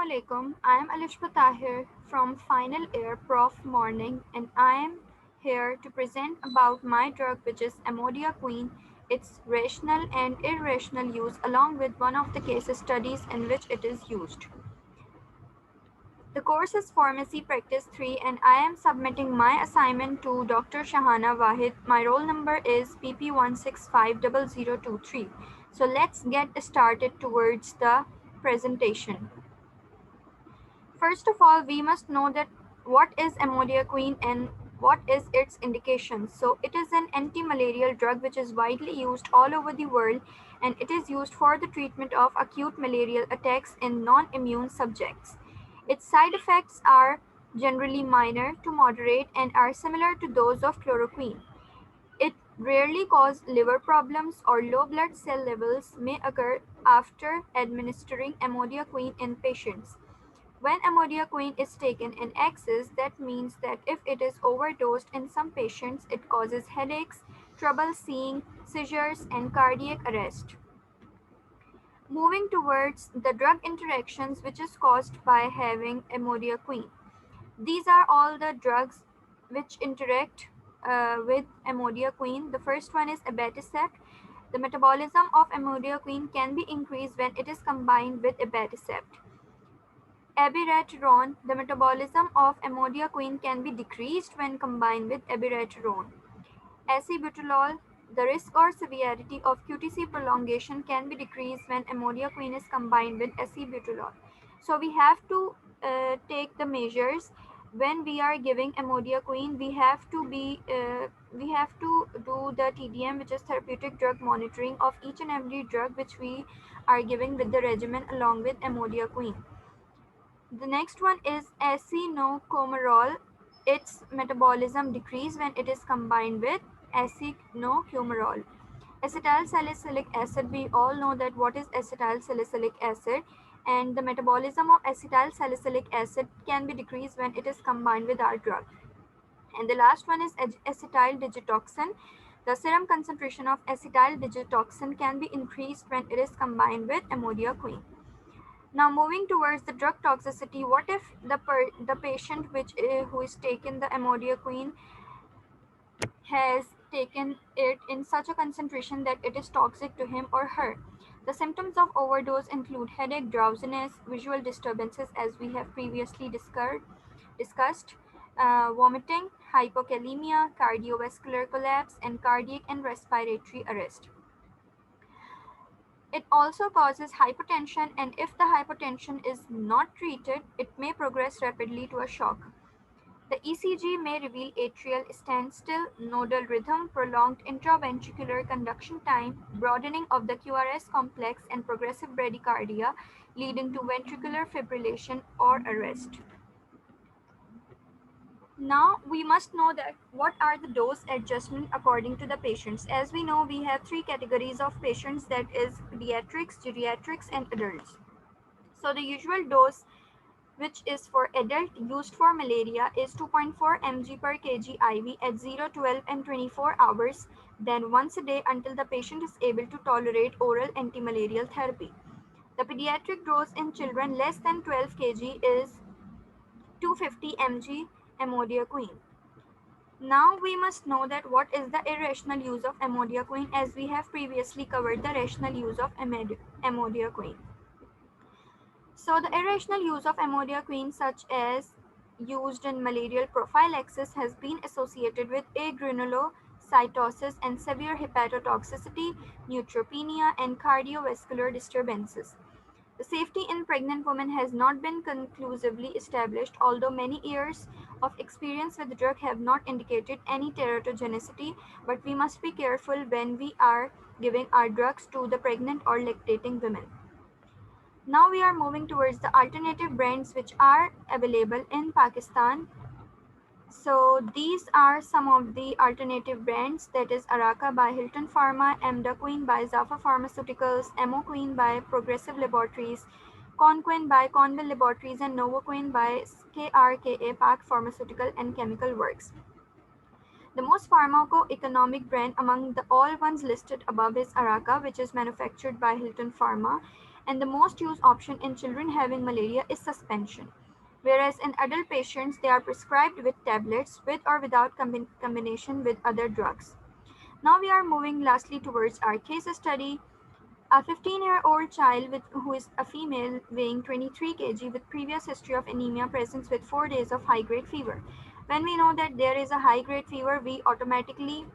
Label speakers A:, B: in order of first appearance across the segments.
A: Assalamu alaikum. I am Alishba Tahir from Final Year Prof Morning and I am here to present about my drug which is Amodiaquine, its rational and irrational use along with one of the case studies in which it is used. The course is Pharmacy Practice 3 and I am submitting my assignment to Dr. Shahana Wahid. My roll number is PP1650023. So let's get started towards the presentation. First of all, we must know that what is amodiaquine and what is its indication. So it is an anti-malarial drug which is widely used all over the world and it is used for the treatment of acute malarial attacks in non-immune subjects. Its side effects are generally minor to moderate and are similar to those of chloroquine. It rarely causes liver problems or low blood cell levels may occur after administering amodiaquine in patients. When amodiaquine is taken in excess, that means that if it is overdosed in some patients, it causes headaches, trouble seeing, seizures, and cardiac arrest. Moving towards the drug interactions which is caused by having amodiaquine. These are all the drugs which interact with amodiaquine. The first one is abatacept. The metabolism of amodiaquine can be increased when it is combined with abatacept. Abiraterone. The metabolism of amodiaquine can be decreased when combined with abiraterone. Acebutolol. The risk or severity of QTc prolongation can be decreased when amodiaquine is combined with acebutolol. So we have to take the measures when we are giving amodiaquine. We have to do the TDM, which is therapeutic drug monitoring of each and every drug which we are giving with the regimen along with amodiaquine. The next one is acinocomerol. Its metabolism decreases when it is combined with acinocumerol. Acetyl salicylic acid, we all know that what is acetyl salicylic acid, and the metabolism of acetyl salicylic acid can be decreased when it is combined with our drug. And the last one is acetyl digitoxin. The serum concentration of acetyl digitoxin can be increased when it is combined with amodiaquine. Now moving towards the drug toxicity, what if the patient who is taken the amodiaquine has taken it in such a concentration that it is toxic to him or her? The symptoms of overdose include headache, drowsiness, visual disturbances as we have previously discussed, vomiting, hypokalemia, cardiovascular collapse, and cardiac and respiratory arrest. It also causes hypotension, and if the hypotension is not treated, it may progress rapidly to a shock. The ECG may reveal atrial standstill, nodal rhythm, prolonged intraventricular conduction time, broadening of the QRS complex, and progressive bradycardia, leading to ventricular fibrillation or arrest. Now we must know that what are the dose adjustment according to the patients. As we know, we have three categories of patients, that is pediatrics, geriatrics, and adults. So the usual dose which is for adult used for malaria is 2.4 mg per kg IV at 0, 12, and 24 hours, then once a day until the patient is able to tolerate oral antimalarial therapy. The pediatric dose in children less than 12 kg is 250 mg amodiaquine. Now we must know that what is the irrational use of amodiaquine, as we have previously covered the rational use of amodiaquine. So the irrational use of amodiaquine, such as used in malarial prophylaxis, has been associated with agranulocytosis and severe hepatotoxicity, neutropenia, and cardiovascular disturbances. The safety in pregnant women has not been conclusively established, although many years of experience with the drug have not indicated any teratogenicity, but we must be careful when we are giving our drugs to the pregnant or lactating women. Now we are moving towards the alternative brands which are available in Pakistan. So these are some of the alternative brands, that is Araka by Hilton Pharma, Amdaquine by Zafa Pharmaceuticals, Amoquine by Progressive Laboratories, Conquin by Convil Laboratories, and Novoquine by KRKA Pak Pharmaceutical and Chemical Works. The most pharmacoeconomic brand among the all ones listed above is Araka, which is manufactured by Hilton Pharma, and the most used option in children having malaria is suspension. Whereas in adult patients, they are prescribed with tablets with or without combination with other drugs. Now we are moving lastly towards our case study. A 15-year-old child who is a female weighing 23 kg with previous history of anemia presents with 4 days of high-grade fever. When we know that there is a high-grade fever, we automatically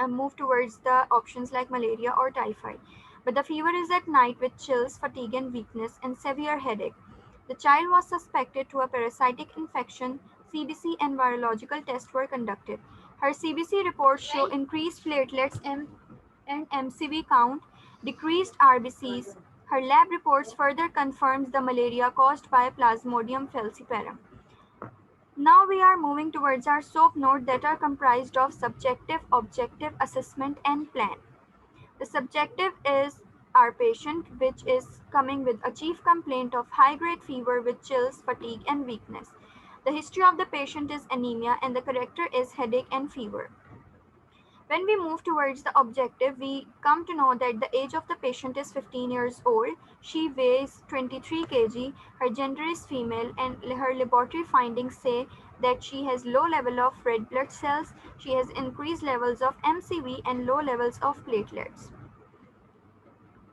A: move towards the options like malaria or typhoid. But the fever is at night with chills, fatigue and weakness and severe headache. The child was suspected to a parasitic infection. CBC and virological tests were conducted. Her CBC reports show increased platelets and MCV count, decreased RBCs. Her lab reports further confirms the malaria caused by Plasmodium falciparum. Now we are moving towards our SOAP note that are comprised of subjective, objective, assessment and plan. The subjective is our patient which is coming with a chief complaint of high-grade fever with chills, fatigue and weakness. The history of the patient is anemia and the character is headache and fever. When we move towards the objective, we come to know that the age of the patient is 15 years old. She weighs 23 kg. Her gender is female and her laboratory findings say that she has low level of red blood cells. She has increased levels of MCV and low levels of platelets.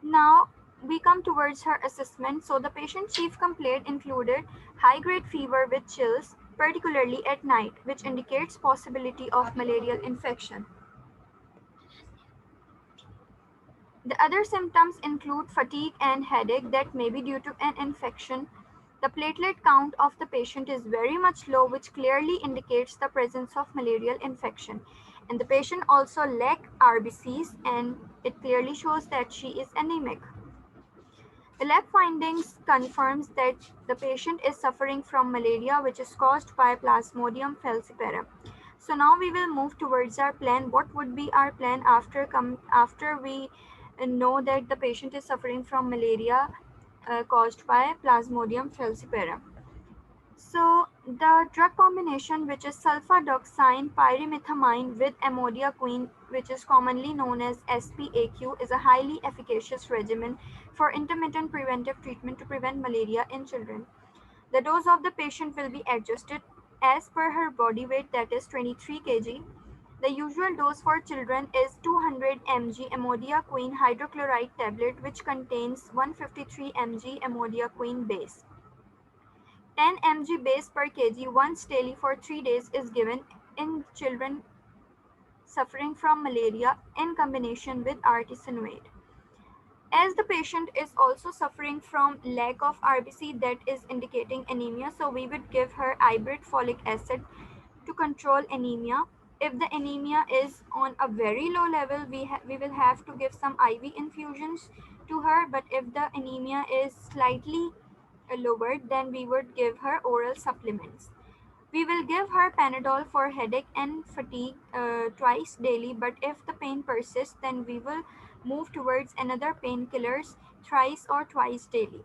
A: Now we come towards her assessment. So the patient's chief complaint included high-grade fever with chills, particularly at night, which indicates possibility of malarial infection. The other symptoms include fatigue and headache that may be due to an infection. The platelet count of the patient is very much low, which clearly indicates the presence of malarial infection. And the patient also lacks RBCs, and it clearly shows that she is anemic. The lab findings confirms that the patient is suffering from malaria, which is caused by Plasmodium falciparum. So now we will move towards our plan. What would be our plan after we know that the patient is suffering from malaria caused by Plasmodium falciparum? So the drug combination, which is sulfadoxine pyrimethamine with amodiaquine, which is commonly known as SPAQ, is a highly efficacious regimen for intermittent preventive treatment to prevent malaria in children. The dose of the patient will be adjusted as per her body weight, that is 23 kg. The usual dose for children is 200 mg amodiaquine hydrochloride tablet, which contains 153 mg amodiaquine base. 10 mg base per kg once daily for 3 days is given in children suffering from malaria in combination with artesunate. As the patient is also suffering from lack of RBC, that is indicating anemia, so we would give her hybrid folic acid to control anemia. If the anemia is on a very low level, we will have to give some IV infusions to her, but if the anemia is slightly lowered, then we would give her oral supplements. We will give her Panadol for headache and fatigue twice daily, but if the pain persists, then we will move towards another painkillers thrice or twice daily.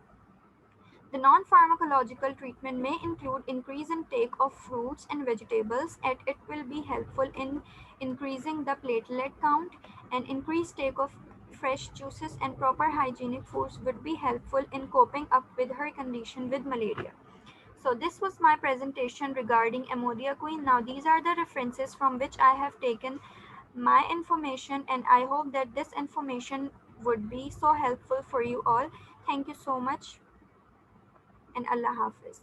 A: The non-pharmacological treatment may include increase intake of fruits and vegetables, and it will be helpful in increasing the platelet count, and increased take of fresh juices and proper hygienic foods would be helpful in coping up with her condition with malaria. So this was my presentation regarding Amodiaquine. Now these are the references from which I have taken my information, and I hope that this information would be so helpful for you all. Thank you so much, and Allah Hafiz.